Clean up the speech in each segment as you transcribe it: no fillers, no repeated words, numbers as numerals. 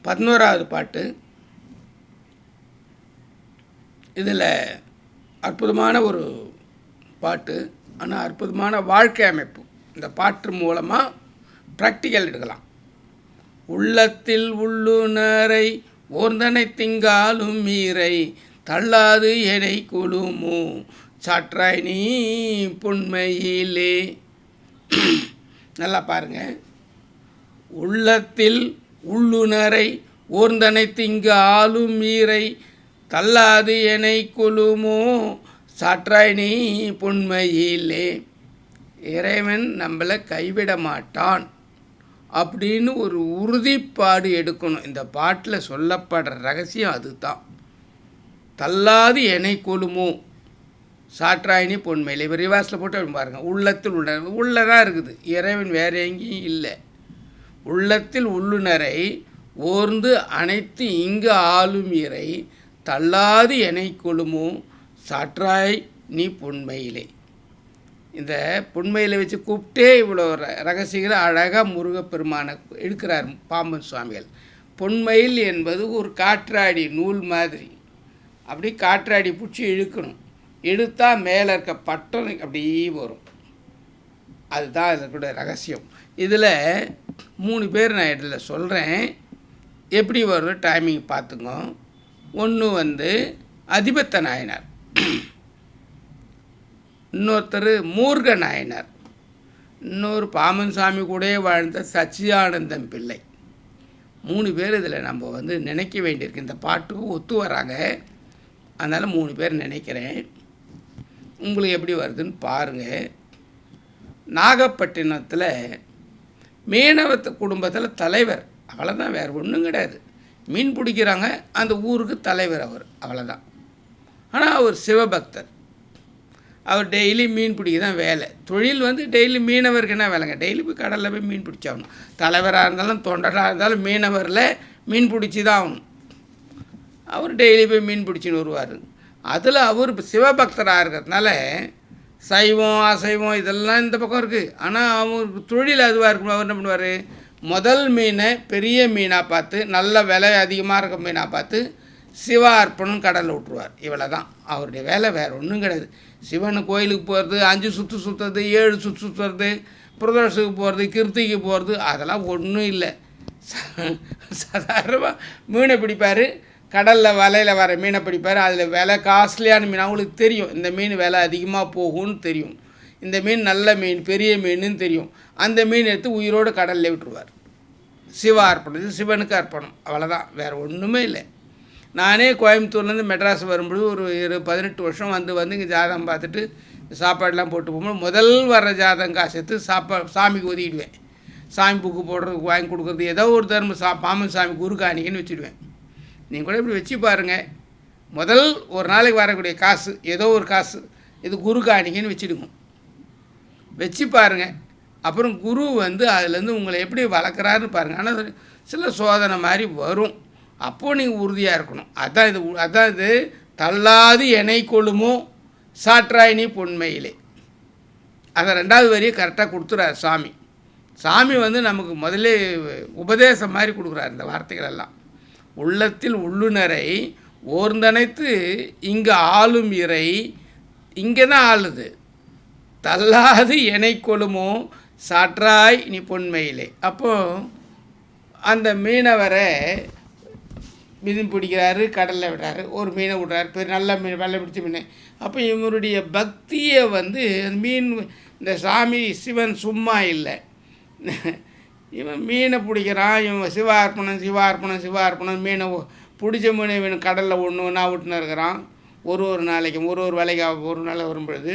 11வது பாட்டு. இதில் அற்புதமான ஒரு பாட்டு, ஆனால் அற்புதமான வாழ்க்கை அமைப்பு. இந்த பாட்டு மூலமாக ப்ராக்டிக்கல் எடுக்கலாம். உள்ளத்தில் உள்ளுணரை ஓர்ந்தனை திங்காலும் மீறை தள்ளாது எனை குழுமோ சாற்றாய் நீ பொன்மையிலே. நல்லா பாருங்கள். உள்ளத்தில் உள்ளுணரை ஓர்ந்தனை திங்கு ஆளும் மீறை தள்ளாது எனை குழுமோ சாற்றாய் நீ பொன்மையிலே. இறைவன் நம்மளை கைவிட மாட்டான் அப்படின்னு ஒரு உறுதிப்பாடு எடுக்கணும். இந்த பாட்டில் சொல்லப்படுற ரகசியம் அதுதான். தள்ளாது எனை கொலுமோ சாற்றாயினி பொன்மையில். இப்போ ரிவாஸில் போட்டு பாருங்கள். உள்ளத்தில் உள்ளதான் இருக்குது, இறைவன் வேறு எங்கேயும் இல்லை. உள்ளத்தில் உள்ளுணரை ஓர்ந்து அனைத்து இங்கு ஆளும் இறை தள்ளாது எனை கொலுமோ சாற்றாய் நீ பொன்மையிலே. இந்த பொன்மையில் வச்சு கூப்பிட்டே இவ்வளோ ரகசியங்களை அழகாக முருகப்பெருமானை எடுக்கிறார் பாம்பன் சுவாமிகள். பொன்மயில் என்பது ஒரு காற்றாடி நூல் மாதிரி. அப்படி காற்றாடி பிடிச்சி இழுக்கணும். இழுத்தால் மேலே இருக்க பட்டம் அப்படியே வரும். அதுதான் இதற்குடைய ரகசியம். இதில் 3 பேர் நான் இதில் சொல்கிறேன். எப்படி வரும் டைமிங் பார்த்துங்க. ஒன்று அதிபத்த நாயனார், இன்னொருத்தர் மூர்க நாயனார், இன்னொரு பாமன் சாமி கூட வாழ்ந்த சச்சியானந்தம் பிள்ளை. 3 பேர் இதில் நம்ம நினைக்க வேண்டியிருக்கு. இந்த பாட்டுக்கு ஒத்து வராங்க. அதனால் 3 பேர் நினைக்கிறேன். உங்களுக்கு எப்படி வருதுன்னு பாருங்கள். நாகப்பட்டினத்தில் மீனவ குடும்பத்தில் தலைவர், அவ்வளோதான், வேறு ஒன்றும் கிடையாது. மீன் பிடிக்கிறாங்க, அந்த ஊருக்கு தலைவர் அவர், அவ்வளோதான். ஆனால் அவர் சிவபக்தர். அவர் டெய்லி மீன் பிடிக்க தான் வேலை. தொழில் டெய்லி மீனவருக்கு என்ன வேலைங்க, டெய்லி போய் கடலில் போய் மீன் பிடிச்சாகணும். தலைவராக இருந்தாலும் தொண்டராக இருந்தாலும் மீனவரில் மீன் பிடிச்சி தான் ஆகணும். அவர் டெய்லி போய் மீன் பிடிச்சின்னு வருவார். அதில் அவர் சிவபக்தராக இருக்கிறதுனால சைவம் அசைவம் இதெல்லாம் இந்த பக்கம் இருக்குது. ஆனால் அவருக்கு தொழில் அதுவாக இருக்கணும். அவர் என்ன பண்ணுவார், முதல் மீனை பெரிய மீனாக பார்த்து, நல்ல விலை அதிகமாக இருக்க மீனாக பார்த்து சிவ அர்ப்பணம் கடலில் விட்டுருவார். இவ்வளோ தான் அவருடைய வேலை, வேறு ஒன்றும் கிடையாது. சிவன் கோயிலுக்கு போகிறது, 5 சுற்று சுற்றுறது, 7 சுற்று சுற்றுறது, பிரதோஷத்துக்கு போகிறது, கிருத்திக்கு போகிறது, அதெல்லாம் ஒன்றும் இல்லை. சாதாரணமாக மீனை பிடிப்பார், கடலில் வலையில் வர மீனை பிடிப்பார். அதில் விலை காஸ்ட்லியான மீன் அவங்களுக்கு தெரியும். இந்த மீன் விலை அதிகமாக போகும்னு தெரியும். இந்த மீன் நல்ல மீன், பெரிய மீனுன்னு தெரியும். அந்த மீன் எடுத்து உயிரோடு கடலில் விட்டுருவார். சிவ அர்ப்பணம், இது சிவனுக்கு அர்ப்பணம், அவ்வளோதான், வேறு ஒன்றுமே இல்லை. நானே கோயம்புத்தூர்லேருந்து மெட்ராஸ் வரும்போது ஒரு 18 வருஷம் இங்கே ஜாதகம் பார்த்துட்டு சாப்பாடெலாம் போட்டு போகும்போது முதல் வர்ற ஜாதகம் காசு எடுத்து சாமிக்கு ஒதுக்கிடுவேன். சாமி புக்கு போடுறதுக்கு வாங்கி கொடுக்குறது, ஏதோ ஒரு தர்ம பாம்பன் சாமி குரு காணிக்கன்னு வச்சுடுவேன். நீங்கள் கூட இப்படி வச்சு பாருங்கள். முதல் ஒரு நாளைக்கு வரக்கூடிய காசு, ஏதோ ஒரு காசு, இது குரு காணிக்கன்னு வச்சுடுங்க, வச்சு பாருங்கள். அப்புறம் குரு அதுலேருந்து உங்களை எப்படி வளர்க்குறாருன்னு பாருங்கள். ஆனால் சில சோதனை மாதிரி வரும். அப்போது நீங்கள் உறுதியாக இருக்கணும். அதான் இது தள்ளாது எனை கொள்ளுமோ சாற்றாய் நீ பொன்மையிலே. அதை 2வது வரியை கரெக்டாக கொடுத்துறாரு சாமி. சாமி நமக்கு முதல்ல உபதேசம் மாதிரி கொடுக்குறாரு இந்த வார்த்தைகள் எல்லாம். உள்ளத்தில் உள்ளுணரை ஓர்ந்தனைத்து இங்கே ஆளும் இறை, இங்கே தான் ஆளுது, தள்ளாது எனை கொள்ளுமோ சாற்றாய் நீ பொன்மையிலே. அப்போது அந்த மீனவரை மீன் பிடிக்கிறாரு, கடலில் விடுறாரு, ஒரு மீனை விடுறாரு, பெரிய நல்ல மீன், வெள்ளை பிடிச்ச மீன். அப்போ இவருடைய பக்தியை மீன், இந்த சாமி சிவன் சும்மா இல்லை. இவன் மீனை பிடிக்கிறான், இவன் சிவார்ப்பணம் மீனை பிடிச்ச மீனை இவன் கடலில் ஒன்று விட்டுன்னு இருக்கிறான். ஒரு நாளைக்கு ஒரு வேலைக்கு ஒரு நாள் வரும்பொழுது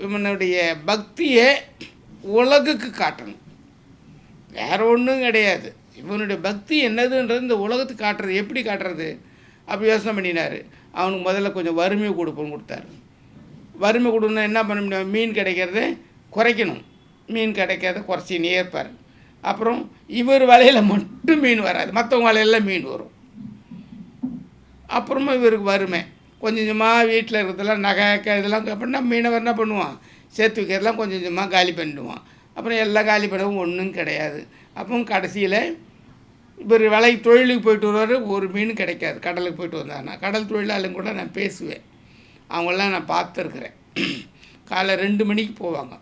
இவனுடைய பக்தியை உலகுக்கு காட்டணும், வேறு ஒன்றும் கிடையாது. இவனுடைய பக்தி என்னதுன்றது இந்த உலகத்துக்கு காட்டுறது. எப்படி காட்டுறது அப்படி யோசனை பண்ணினார். அவனுக்கு முதல்ல கொஞ்சம் வறுமையை கொடுத்தார். வறுமை கொடுன்னா என்ன பண்ண முடியும், மீன் கிடைக்கிறத குறைக்கணும். மீன் கிடைக்காத குறைச்சினே இருப்பார். அப்புறம் இவர் வலையில் மட்டும் மீன் வராது, மற்றவங்க வலையில் மீன் வரும். அப்புறமா இவருக்கு வறுமை, கொஞ்சம் கொஞ்சமாக வீட்டில் இருக்கிறதெல்லாம் நகை இதெல்லாம் அப்படின்னா மீனவர் என்ன பண்ணுவான், சேர்த்து வைக்கிறதெல்லாம் கொஞ்சம் கொஞ்சமாக காலி பண்ணிடுவான். அப்புறம் எல்லாம் காலி பண்ணவும் ஒன்றும் கிடையாது. அப்போ கடைசியில் இவர் வலை தொழிலுக்கு போயிட்டு வருவார், ஒரு மீன் கிடைக்காது. கடலுக்கு போயிட்டு வந்தாருன்னா கடல் தொழிலாளங்க கூட நான் பேசுவேன், அவங்களாம் நான் பார்த்துருக்குறேன். காலைல 2 மணிக்கு போவாங்க,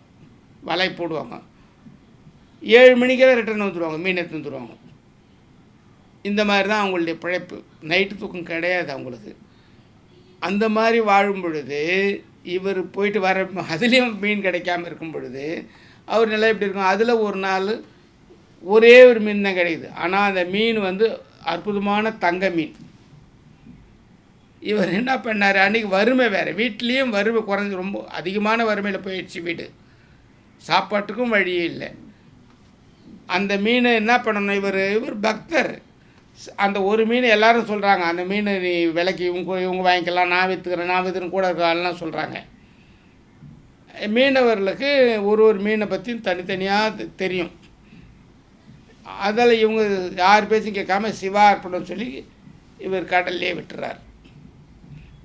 வலை போடுவாங்க, 7 மணிக்கெல்லாம் ரிட்டர்ன் வந்துடுவாங்க, மீன் எடுத்து வந்துடுவாங்க. இந்த மாதிரி தான் அவங்களுடைய பிழைப்பு. நைட்டு தூக்கம் கிடையாது அவங்களுக்கு. அந்த மாதிரி வாழும் பொழுது இவர் போயிட்டு வர அதுலேயும் மீன் கிடைக்காமல் இருக்கும் பொழுது அவர் நிலை எப்படி இருக்கும்? அதில் ஒரு நாள் ஒரே ஒரு மீன் தான் கிடைக்குது. ஆனால் அந்த மீன் வந்து அற்புதமான தங்க மீன். இவர் என்ன பண்ணார், அன்றைக்கி வறுமை வேறு, வீட்லேயும் வறுமை குறைஞ்சி ரொம்ப அதிகமான வறுமையில் போயிடுச்சு வீடு, சாப்பாட்டுக்கும் வழியே இல்லை. அந்த மீனை என்ன பண்ணணும், இவர் பக்தர். அந்த ஒரு மீன் எல்லோரும் சொல்கிறாங்க, அந்த மீன் நீ விலைக்கு இவங்க வாங்கிக்கலாம், நான் விற்றுக்கிறேன் கூட இருக்கலாம் சொல்கிறாங்க. மீனவர்களுக்கு ஒரு மீனை பற்றியும் தனித்தனியாக தெரியும். அதில் இவங்க யார் பேச்சும் கேட்காம சிவா அர்ப்பணம் சொல்லி இவர் கடல்லே விட்டுறார்.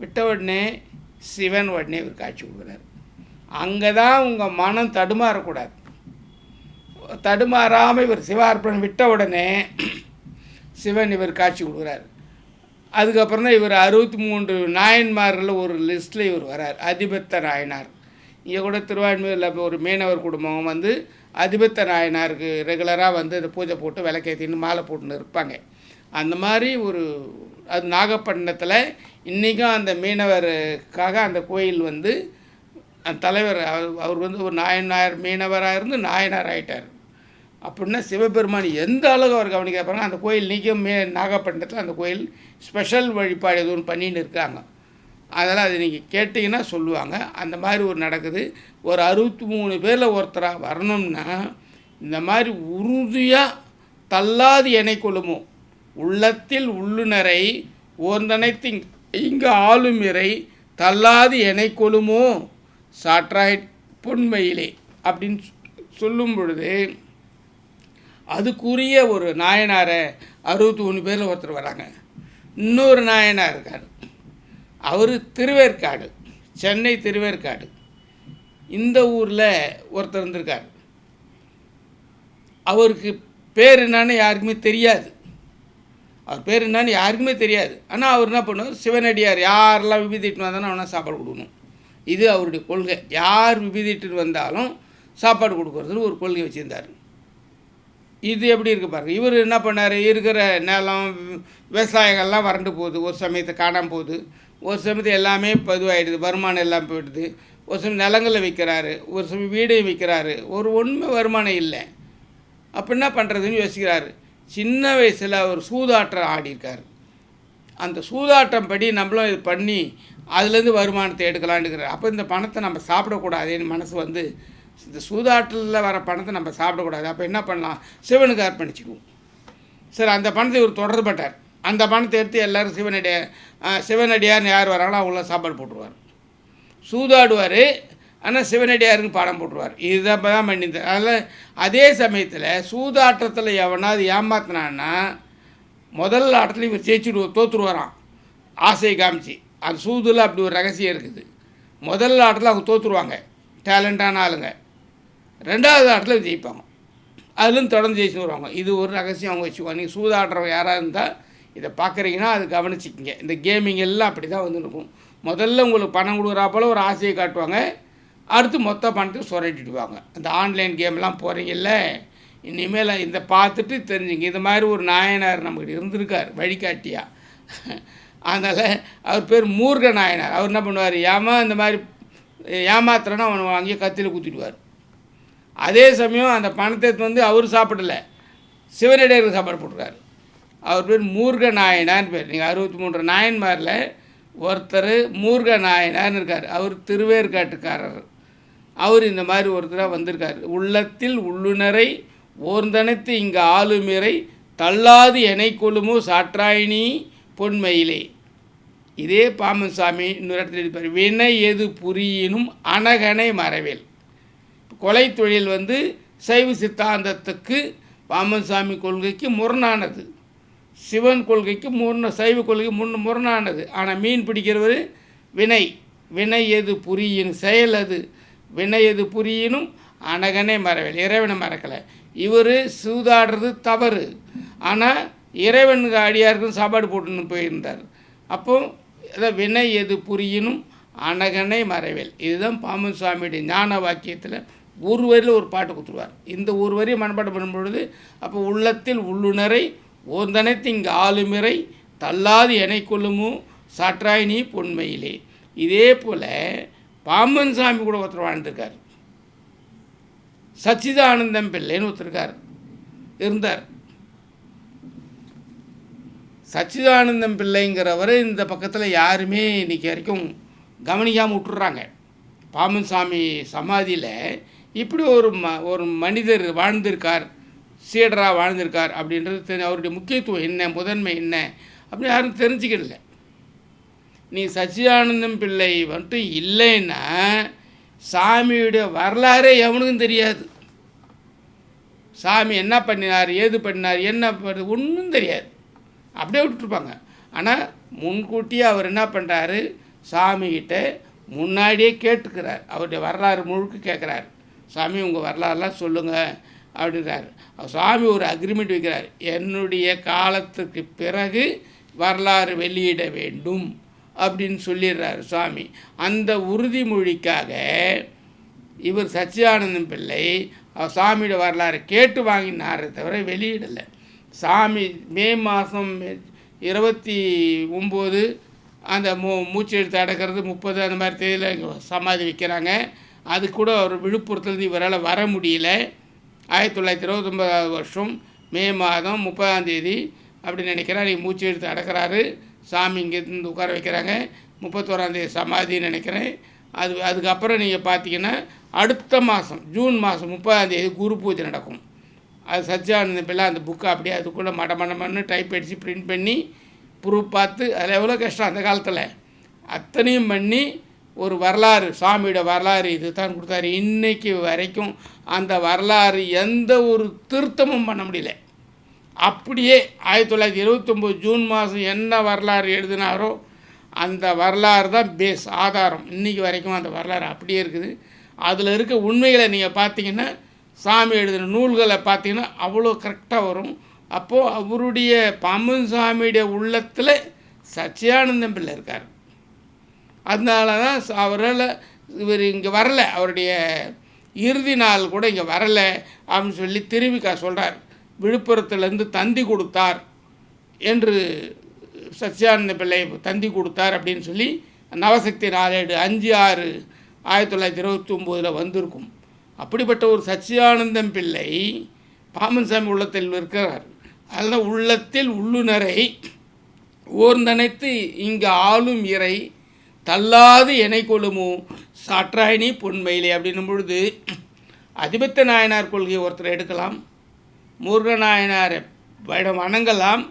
விட்ட உடனே சிவன் உடனே இவர் காட்சி கொடுக்குறார். அங்கே தான் உங்கள் மனம் தடுமாறக்கூடாது. தடுமாறாமல் இவர் சிவார்ப்பணம் விட்ட உடனே சிவன் இவர் காட்சி கொடுக்குறார். அதுக்கப்புறம் தான் இவர் 63 நாயன்மார்களில் ஒரு லிஸ்ட்டில் இவர் வரார், அதிபத்த நாயனார். இங்கே கூட திருவான்மையூரில் ஒரு மீனவர் குடும்பம் வந்து அதிபத்த நாயனாருக்கு ரெகுலராக வந்து அந்த பூஜை போட்டு விளக்கேற்றின்னு மாலை போட்டுன்னு இருப்பாங்க. அந்த மாதிரி அது நாகப்பட்டினத்தில் இன்றைக்கும் அந்த மீனவருக்காக அந்த கோயில் வந்து அந்த தலைவர் அவர் வந்து ஒரு நாயனார் மீனவராக இருந்து நாயனார் ஆகிட்டார். அப்படின்னா சிவபெருமான் எந்த அளவுக்கு அவர் கவனிக்க அந்த கோயில் இன்றைக்கும் நாகப்பட்டினத்தில் அந்த கோயில் ஸ்பெஷல் வழிபாடு எதுவும் பண்ணின்னு இருக்காங்க. அதெல்லாம் அது நீங்கள் கேட்டிங்கன்னா சொல்லுவாங்க. அந்த மாதிரி நடக்குது. ஒரு 63 பேரில் ஒருத்தராக வரணும்னா இந்த மாதிரி உறுதியாக தள்ளாது எனை கொள்ளுமோ, உள்ளத்தில் உள்ளுணரை ஓர்ந்தனைத்து இங்கு ஆளும் இறை தள்ளாது எனை கொள்ளுமோ சாற்றாய் பொன்மையிலே அப்படின்னு சொல்லும் பொழுது அதுக்குரிய ஒரு நாயனாரை 63 பேரில் ஒருத்தர் வராங்க. இன்னொரு நாயனார் இருக்கார், அவர் திருவேற்காடு, சென்னை திருவேற்காடு. இந்த ஊரில் ஒருத்தர் இருந்திருக்கார். அவருக்கு பேர் என்னன்னு யாருக்குமே தெரியாது. அவர் பேர் என்னன்னு யாருக்குமே தெரியாது. ஆனால் அவர் என்ன பண்ணுவார், சிவனடியார் யாரெல்லாம் விபூதிட்டு வந்தாலும் அவனா சாப்பாடு கொடுக்கணும். இது அவருடைய கொள்கை. யார் விபூதிட்டு வந்தாலும் சாப்பாடு கொடுக்குறதுன்னு ஒரு கொள்கை வச்சுருந்தார். இது எப்படி இருக்குது பாருங்கள். இவர் என்ன பண்ணார், இருக்கிற நிலம் விவசாயங்கள்லாம் வறண்டு போகுது, ஒரு சமயத்தை காணாமல் போகுது, ஒரு சமயத்தை எல்லாமே பதிவாகிடுது, வருமானம் எல்லாம் போயிடுது. ஒரு சமயம் நிலங்களை விற்கிறாரு, ஒரு சமயம் வீடையும் விற்கிறாரு, ஒன்றுமே வருமானம் இல்லை. அப்போ என்ன பண்ணுறதுன்னு யோசிக்கிறாரு. சின்ன வயசில் அவர் சூதாட்டம் ஆடியிருக்கார். அந்த சூதாட்டம் படி நம்மளும் இது பண்ணி அதுலேருந்து வருமானத்தை எடுக்கலான்னு இருக்கிறார். அப்போ இந்த பணத்தை நம்ம சாப்பிடக்கூடாதுன்னு மனசு வந்து இந்த சூதாட்டத்தில் வர பணத்தை நம்ம சாப்பிடக்கூடாது. அப்போ என்ன பண்ணலாம், சிவனுக்கு அர்ப்பணிச்சுக்குவோம். சரி, அந்த பணத்தை இவர் தொடர்பட்டார். அந்த பணத்தை எடுத்து எல்லோரும் சிவனடியார்னு யார் வராங்களோ அவங்களாம் சாப்பாடு போட்டுருவார். சூதாடுவார், ஆனால் சிவனடியாருன்னு பாடம் போட்டுருவார். இதுதான் தான் பண்ணியிருந்தார். அதில் அதே சமயத்தில் சூதாட்டத்தில் எவனாவது ஏமாத்தினான்னா முதல் ஆட்டத்தில் இவர் தோற்றுருவாராம், ஆசையை காமிச்சு. அந்த சூதில் அப்படி ஒரு ரகசியம் இருக்குது. முதல் ஆட்டத்தில் அவங்க தோற்றுருவாங்க, டேலண்டான ஆளுங்க. 2வது ஆட்டத்தில் ஜெயிப்பாங்க, அதுலேருந்து தொடர்ந்து ஜெயிச்சுன்னு வருவாங்க. இது ஒரு ரகசியம் அவங்க வச்சுக்குவாங்க. நீங்கள் சூதாடுறவங்க யாராக இருந்தால் இதை பார்க்குறீங்கன்னா அது கவனிச்சிக்கிங்க. இந்த கேமிங் எல்லாம் அப்படி தான் வந்து இருக்கும். முதல்ல உங்களுக்கு பணம் கொடுக்குறா போல் ஒரு ஆசையை காட்டுவாங்க, அடுத்து மொத்த பணத்தையும் சுரட்டிடுவாங்க. அந்த ஆன்லைன் கேம்லாம் போகிறீங்கல்ல, இனிமேல் இந்த பார்த்துட்டு தெரிஞ்சுங்க. இது மாதிரி ஒரு நாயனார் நம்மக்கிட்ட இருந்திருக்கார் வழிகாட்டியாக. அதனால் அவர் பேர் மூர்க நாயனார். அவர் என்ன பண்ணுவார், இந்த மாதிரி ஏமாத்துறன்னா அவனை வாங்கி கத்தியில் குத்திடுவார். அதே சமயம் அந்த பணத்தை வந்து அவர் சாப்பிடலை, சிவனடியாருக்கு சாப்பாடு போட்டிருக்காரு. அவர் பேர் மூர்க நாயனார்னு பேர். நீங்கள் 63 நாயன்மாரில் ஒருத்தர் மூர்க நாயனார்னு இருக்கார். அவர் திருவேற்காட்டுக்காரர். அவர் இந்த மாதிரி ஒருத்தராக வந்திருக்கார். உள்ளத்தில் உள்ளுணரை ஓர்ந்தனைத்து இங்கு ஆளுமிறை தள்ளாது எனை கொள்ளுமோ சாற்றாயினி பொன்மையிலே. இதே பாமன் சாமி இன்னொரு இடத்துல இருப்பார், வினை எது புரியினும் அனகனை மறவேல். கொலை தொழில் வந்து சைவ சித்தாந்தத்துக்கு பாமன் சாமி கொள்கைக்கு முரணானது, சிவன் கொள்கைக்கு சைவ கொள்கைக்கு முரணானது. ஆனால் மீன் பிடிக்கிறவர் வினை எது புரியினும் செயல், அது வினை எது புரியினும் அனகனே மறவேல், இறைவனை மறக்கலை. இவர் சூதாடுறது தவறு, ஆனால் இறைவனுக்கு அடியாருக்கும் சாப்பாடு போட்டுன்னு போயிருந்தார். அப்போது அதை வினை எது புரியினும் அனகனை மறைவேல், இதுதான் பாம்பன் சுவாமியுடைய ஞான வாக்கியத்தில் ஒரு வரியில் ஒரு பாட்டு கொடுத்துருவார். இந்த ஒரு வரியை மனப்பாடம் பண்ணும் பொழுது அப்போ உள்ளத்தில் உள்ளுணரை ஓந்தனைத்து இங்கு ஆளுமிறை தள்ளாது எனை கொள்ளுமோ சாற்றாய் நீ பொன்மையிலே. இதே போல் பாம்பன் சாமி கூட ஒருத்தர் வாழ்ந்திருக்கார். சச்சிதானந்தம் பிள்ளைன்னு ஒருத்தருக்கார் இருந்தார். சச்சிதானந்தம் பிள்ளைங்கிறவர் இந்த பக்கத்தில் யாருமே இன்றைக்கி வரைக்கும் கவனிக்காமல் விட்டுறாங்க. பாம்பன் சாமி சமாதியில் இப்படி ஒரு மனிதர் வாழ்ந்திருக்கார், சீடராக வாழ்ந்திருக்கார் அப்படின்றது அவருடைய முக்கியத்துவம் என்ன, முதன்மை என்ன அப்படின்னு யாரும் தெரிஞ்சுக்கிடல. நீ சச்சிதானந்தம் பிள்ளை வந்துட்டு இல்லைன்னா சாமியுடைய வரலாறே எவனுக்கும் தெரியாது. சாமி என்ன பண்ணினார், ஏது பண்ணினார், என்ன ஒன்றும் தெரியாது, அப்படியே விட்டுருப்பாங்க. ஆனால் முன்கூட்டியே அவர் என்ன பண்ணுறாரு, சாமிகிட்ட முன்னாடியே கேட்டுக்கிறார். அவருடைய வரலாறு முழுக்க கேட்குறாரு. சாமி உங்கள் வரலாறுலாம் சொல்லுங்கள் அப்படின்றார். சாமி ஒரு அக்ரிமெண்ட் வைக்கிறார், என்னுடைய காலத்துக்கு பிறகு வரலாறு வெளியிட வேண்டும் அப்படின்னு சொல்லிடுறாரு சாமி. அந்த உறுதிமொழிக்காக இவர் சச்சிதானந்தம் பிள்ளை சாமியோட வரலாறு கேட்டு வாங்கினாரே தவிர வெளியிடலை. சாமி மே மாதம் 29 அந்த மூச்சு எடுத்து அடக்கிறது 30 அந்த மாதிரி தேதியில் சமாதி வைக்கிறாங்க. அது கூட ஒரு விழுப்புரத்துலேருந்து இவரால் வர முடியல. 1929 வருஷம் மே மாதம் 30 அப்படின்னு நினைக்கிறேன். நீங்கள் மூச்சு எடுத்து அடக்கிறாரு. சாமி இங்கேருந்து உட்கார வைக்கிறாங்க. 31 சமாதின்னு நினைக்கிறேன். அதுக்கப்புறம் நீங்கள் பார்த்தீங்கன்னா அடுத்த மாதம் ஜூன் மாதம் 30 குரு பூஜை நடக்கும். அது சச்சிதானந்தம் பிள்ளை அந்த புக்கை அப்படியே அதுக்குள்ளே மடமடமன்னு டைப் அடித்து பிரிண்ட் பண்ணி ப்ரூஃப் பார்த்து அதில் எவ்வளோ கஷ்டம் அந்த காலத்தில் அத்தனையும் பண்ணி ஒரு வரலாறு, சாமியோட வரலாறு இது தான் கொடுத்தாரு. இன்றைக்கி வரைக்கும் அந்த வரலாறு எந்த ஒரு திருத்தமும் பண்ண முடியல. அப்படியே 1929 ஜூன் மாதம் என்ன வரலாறு எழுதினாரோ அந்த வரலாறு தான் பேஸ், ஆதாரம். இன்றைக்கி வரைக்கும் அந்த வரலாறு அப்படியே இருக்குது. அதில் இருக்க உண்மைகளை நீங்கள் பார்த்தீங்கன்னா, சாமி எழுதின நூல்களை பார்த்தீங்கன்னா அவ்வளோ கரெக்டாக வரும். அப்போது அவருடைய பாம்பன் சாமியுடைய உள்ளத்தில் சச்சிதானந்தம் பிள்ளை இருக்கார். அதனால தான் இவர் இங்கே வரலை, அவருடைய இறுதி நாள் கூட இங்கே வரலை அப்படின்னு சொல்லி திருவிக்கா சொல்கிறார். விழுப்புரத்துலேருந்து தந்தி கொடுத்தார் என்று, சச்சிதானந்த பிள்ளை தந்தி கொடுத்தார் அப்படின்னு சொல்லி நவசக்தி நாளேடு 5/6/1929 வந்திருக்கும். அப்படிப்பட்ட ஒரு சச்சிதானந்தம் பிள்ளை பாம்பன் சாமி உள்ளத்தில் இருக்கிறார். அதனால் உள்ளத்தில் உள்ளுணரை ஓர்ந்தனைத்து இங்கு ஆளும் இறை தள்ளாது எனை கொள்ளுமோ சாற்றாயினி பொன்மையிலே அப்படின்னும் பொழுது அதிபத்த நாயனார் கொள்கையை ஒருத்தர் எடுக்கலாம், முருகநாயனாரை வணங்கலாம்,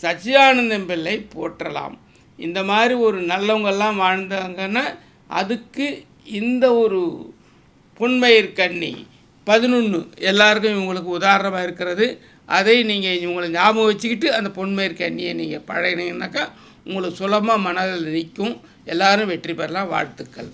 சச்சிதானந்தம் பிள்ளை போற்றலாம். இந்த மாதிரி ஒரு நல்லவங்கெல்லாம் வாழ்ந்தாங்கன்னா அதுக்கு இந்த ஒரு பொன்மயிர் கண்ணி 11 எல்லாருக்கும் இவங்களுக்கு உதாரணமாக இருக்கிறது. அதை நீங்கள் இவங்களை ஞாபகம் வச்சுக்கிட்டு அந்த பொன்மயிர் கண்ணியை நீங்கள் பழகினீங்கன்னாக்கா உங்களுக்கு சுலபமாக மனதில் நிற்கும். எல்லோரும் வெற்றி பெறலாம். வாழ்த்துக்கள்.